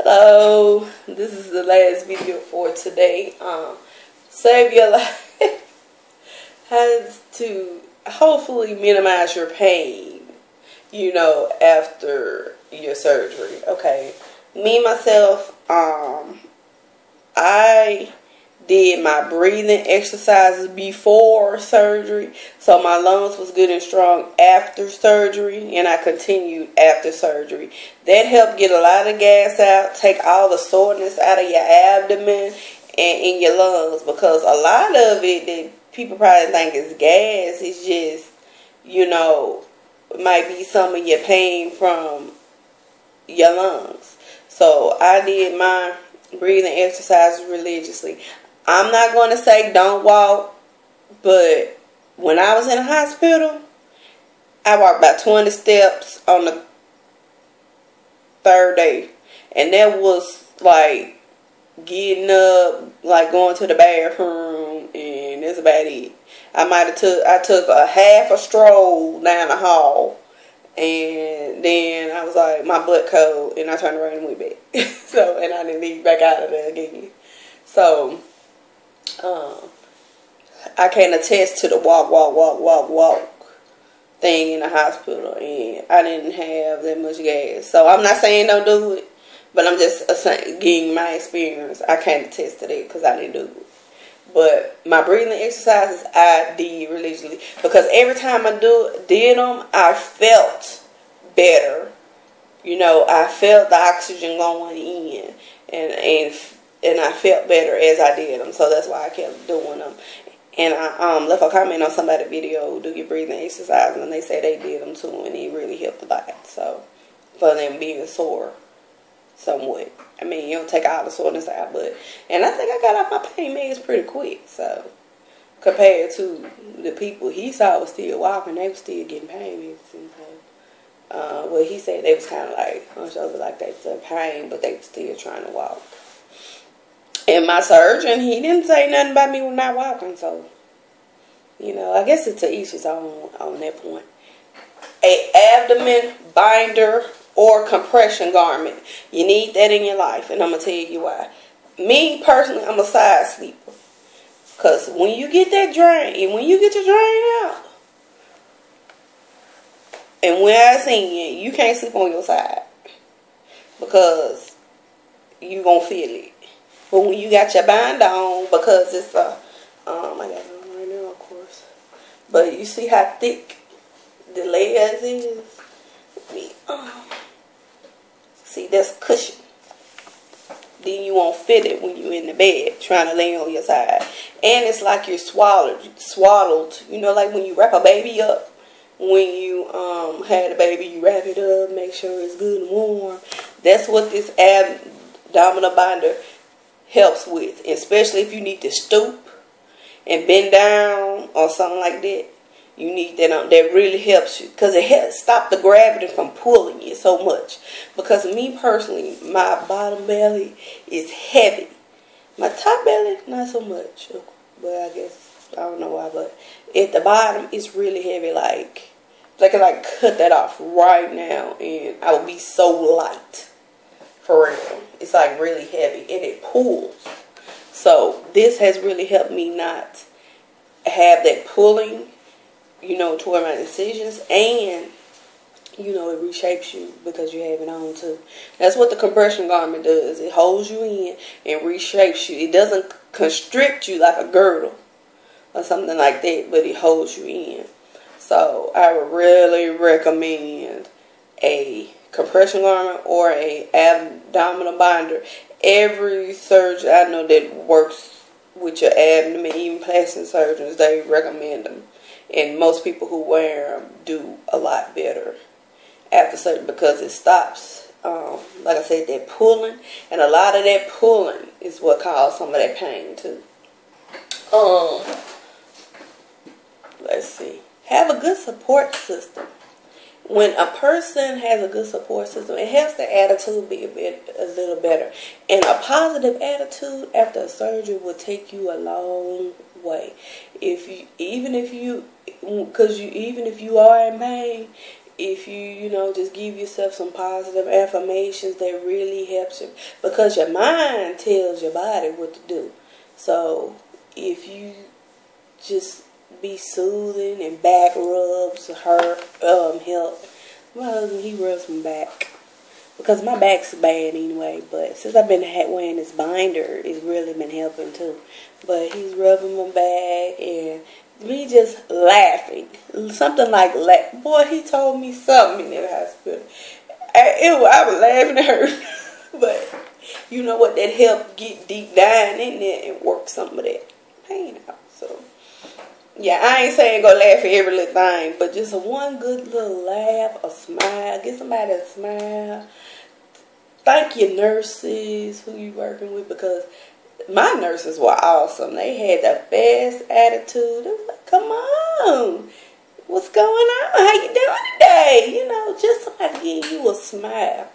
Hello, this is the last video for today. Save your life has to hopefully minimize your pain, after your surgery. Okay, me myself, I did my breathing exercises before surgery, so my lungs was good and strong after surgery, and I continued after surgery. That helped get a lot of gas out, take all the soreness out of your abdomen and in your lungs, because a lot of it that people probably think is gas is just, it might be some of your pain from your lungs. So I did my breathing exercises religiously. I'm not going to say don't walk, but when I was in the hospital, I walked about 20 steps on the third day. And that was like getting up, like going to the bathroom, and that's about it. I took a half a stroll down the hall, and then I was like, my butt cold, and I turned around and went back. And I didn't leave back out of there again. So I can attest to the walk thing in the hospital, and I didn't have that much gas. So I'm not saying don't do it, but I'm just getting my experience. I can't attest to that because I didn't do it. But my breathing exercises, I did religiously, because every time I did them, I felt better. I felt the oxygen going in, and I felt better as I did them. So that's why I kept doing them. And I left a comment on somebody's video, do your breathing exercises, and they said they did them too, and it really helped a lot. So for them being sore somewhat. I mean, you don't take all the soreness out, and I think I got off my pain meds pretty quick. So compared to the people he saw was still walking, they were still getting pain medicine. So he said they was kind of like hunched over, like they was in pain, but they were still trying to walk. And my surgeon, he didn't say nothing about me not walking, so, I guess it's to each his own on that point. A abdomen binder or compression garment. You need that in your life, and I'm going to tell you why. Me, personally, I'm a side sleeper. Because when you get that drain, and when you get your drain out, and when I seen you can't sleep on your side, because you going to feel it. But when you got your bind on, because it's I got it on right now, of course. But you see how thick the layers is? See, that's cushion. Then you won't feel it when you're in the bed trying to lay on your side. And it's like you're swaddled. Like when you wrap a baby up. When you had a baby, you wrap it up, make sure it's good and warm. That's what this abdominal binder helps with, especially if you need to stoop and bend down or something like that. You need that on. That really helps you, because it helps stop the gravity from pulling you so much. Because me personally, my bottom belly is heavy. My top belly, not so much. But I guess, I don't know why, but at the bottom, it's really heavy. Like I could cut that off right now, and I would be so light. For real. It's like really heavy, and it pulls. So this has really helped me not have that pulling, toward my decisions, and it reshapes you because you have it on too. That's what the compression garment does. It holds you in and reshapes you. It doesn't constrict you like a girdle or something like that, but it holds you in. So I would really recommend a compression garment or a abdominal binder. Every surgeon I know that works with your abdomen, even plastic surgeons, they recommend them. And most people who wear them do a lot better after surgery, because it stops, like I said, that pulling. And a lot of that pulling is what causes some of that pain too. Let's see. Have a good support system. When a person has a good support system, it helps the attitude be a little better. And a positive attitude after a surgery will take you a long way. Even if you are in pain, if you know, just give yourself some positive affirmations, that really helps you, because your mind tells your body what to do. So if you just be soothing, and back rubs help. My husband, he rubs my back because my back's bad anyway. But since I've been wearing this binder, it's really been helping too. But he's rubbing my back, and me just laughing, something like boy, he told me something in the hospital. I was laughing at her, but you know what? That helped get deep down in there and work some of that pain out. So yeah, I ain't saying go laugh at every little thing, but just one good little laugh, a smile, get somebody to smile. Thank your nurses who you working with, because my nurses were awesome. They had the best attitude. They was like, come on, what's going on? How you doing today? You know, just somebody give you a smile.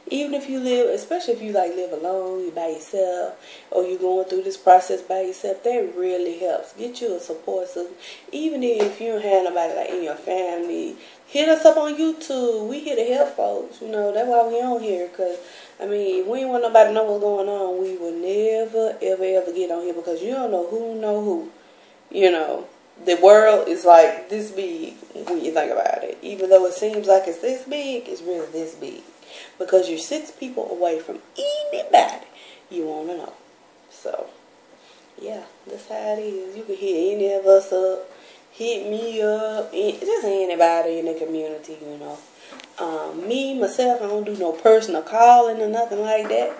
Even if you live, especially if you like live alone, you by yourself, or you're going through this process by yourself, that really helps. Get you a support system. Even if you don't have nobody like in your family, hit us up on YouTube. We here to help folks. You know, that's why we on here. Because, I mean, if we ain't want nobody to know what's going on, we will never, ever get on here, because you don't know who. You know, the world is like this big when you think about it. Even though it seems like it's this big, it's really this big. Because you're 6 people away from anybody you want to know. So, yeah, that's how it is. You can hit any of us up, hit me up, just anybody in the community, you know. Me, myself, I don't do no personal calling or nothing like that.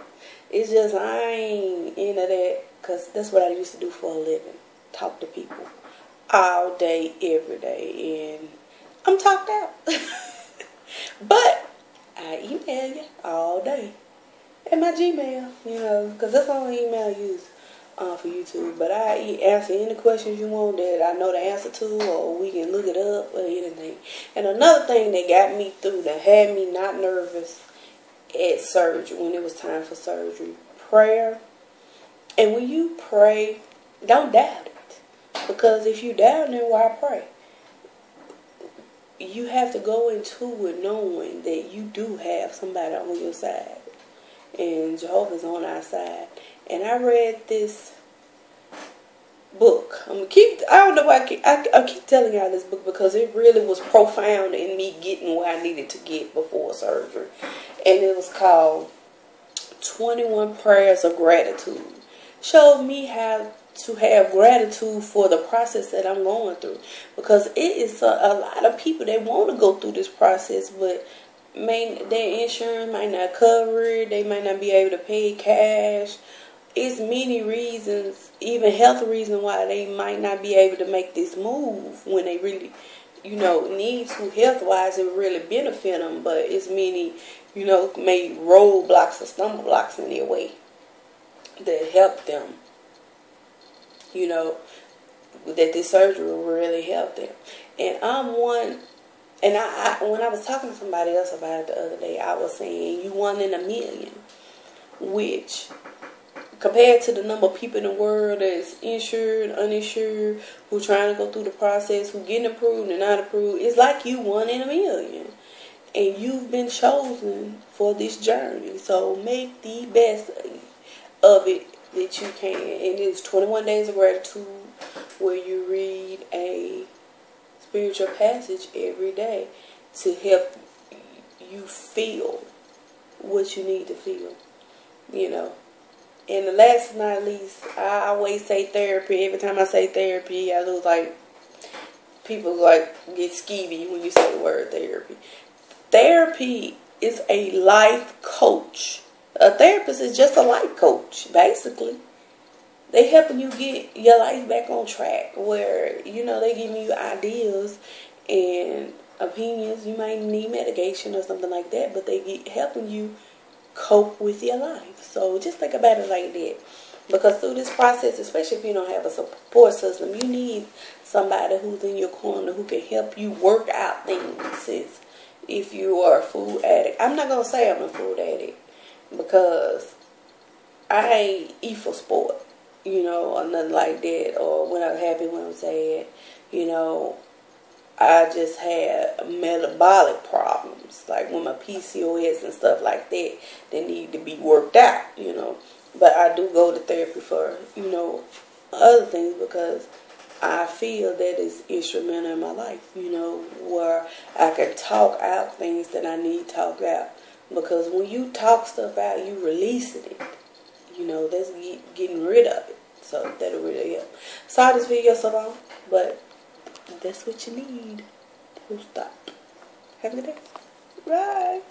It's just I ain't into that, because that's what I used to do for a living. Talk to people all day, every day, and I'm talked out. But I email you all day at my Gmail, you know, because that's the only email I use for YouTube. But I answer any questions you want that I know the answer to, or we can look it up or anything. And another thing that got me through, that had me not nervous at surgery, when it was time for surgery, prayer. And when you pray, don't doubt it, because if you doubt it, then why pray? You have to go into it knowing that you do have somebody on your side, and Jehovah's on our side. And I read this book. I don't know why I keep telling y'all this book, because it really was profound in me getting where I needed to get before surgery. And it was called 21 Prayers of Gratitude. Showed me how to have gratitude for the process that I'm going through, because it is a lot of people that want to go through this process, but their insurance might not cover it. They might not be able to pay cash. It's many reasons, even health reasons, why they might not be able to make this move when they really, you know, need to health wise. It would really benefit them, but it's many, you know, maybe roadblocks or stumble blocks in their way that help them. You know, that this surgery will really help them. And I'm one, and I when I was talking to somebody else about it the other day, I was saying you 1 in a million, which compared to the number of people in the world that's insured, uninsured, who trying to go through the process, who getting approved and not approved, it's like you 1 in a million. And you've been chosen for this journey. So make the best of it that you can. And it's 21 days of gratitude, where you read a spiritual passage every day to help you feel what you need to feel, you know. And the last but not least, I always say therapy. Every time I say therapy, I look like people like get skeevy when you say the word therapy. Therapy is a life coach. A therapist is just a life coach, basically. They helping you get your life back on track, where, you know, they giving you ideas and opinions. You might need medication or something like that, but they helping you cope with your life. So just think about it like that. Because through this process, especially if you don't have a support system, you need somebody who's in your corner who can help you work out things. If you are a food addict, I'm not going to say I'm a food addict, because I ain't eat for sport, you know, or nothing like that, or when I'm happy, when I'm sad, you know. I just had metabolic problems, like with my PCOS and stuff like that, that need to be worked out, you know. But I do go to therapy for, you know, other things because I feel that is instrumental in my life, you know, where I can talk out things that I need to talk out. Because when you talk stuff out, you releasing it. You know, that's getting rid of it. So that'll really help. Sorry this video so long, but that's what you need. Full stop. Have a good day. Bye.